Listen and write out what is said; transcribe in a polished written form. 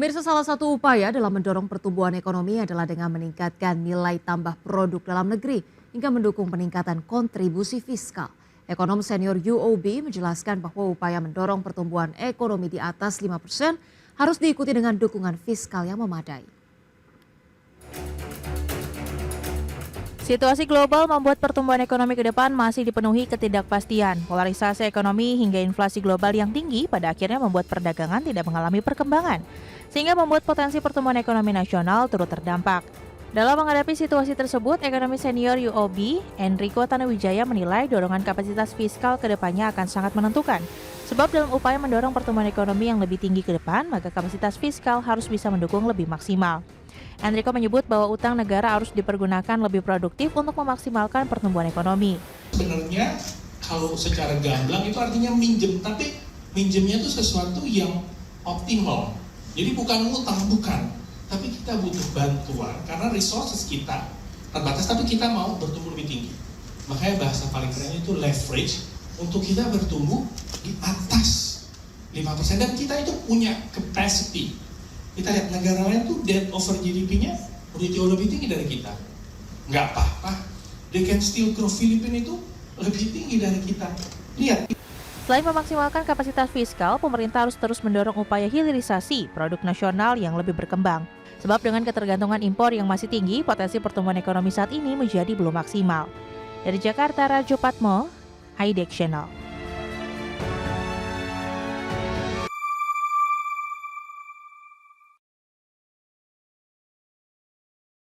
Pemirsa, salah satu upaya dalam mendorong pertumbuhan ekonomi adalah dengan meningkatkan nilai tambah produk dalam negeri hingga mendukung peningkatan kontribusi fiskal. Ekonom senior UOB menjelaskan bahwa upaya mendorong pertumbuhan ekonomi di atas 5% harus diikuti dengan dukungan fiskal yang memadai. Situasi global membuat pertumbuhan ekonomi ke depan masih dipenuhi ketidakpastian. Polarisasi ekonomi hingga inflasi global yang tinggi pada akhirnya membuat perdagangan tidak mengalami perkembangan, sehingga membuat potensi pertumbuhan ekonomi nasional turut terdampak. Dalam menghadapi situasi tersebut, ekonomi senior UOB, Enrico Tanuwijaya menilai dorongan kapasitas fiskal ke depannya akan sangat menentukan. Sebab dalam upaya mendorong pertumbuhan ekonomi yang lebih tinggi ke depan, maka kapasitas fiskal harus bisa mendukung lebih maksimal. Enrico menyebut bahwa utang negara harus dipergunakan lebih produktif untuk memaksimalkan pertumbuhan ekonomi. Sebenarnya kalau secara gamblang itu artinya minjem, tapi minjemnya itu sesuatu yang optimal. Jadi bukan utang, bukan. Tapi kita butuh bantuan karena resources kita terbatas, tapi kita mau bertumbuh lebih tinggi. Makanya bahasa paling kerennya itu leverage untuk kita bertumbuh di atas 5%. Dan kita itu punya capacity. Kita lihat negara lain tuh debt over GDP-nya udah jauh lebih tinggi dari kita. Nggak apa-apa, they can still grow. Filipina itu lebih tinggi dari kita. Lihat. Selain memaksimalkan kapasitas fiskal, pemerintah harus terus mendorong upaya hilirisasi produk nasional yang lebih berkembang. Sebab dengan ketergantungan impor yang masih tinggi, potensi pertumbuhan ekonomi saat ini menjadi belum maksimal. Dari Jakarta, Rajo Patmo, IDEX Channel.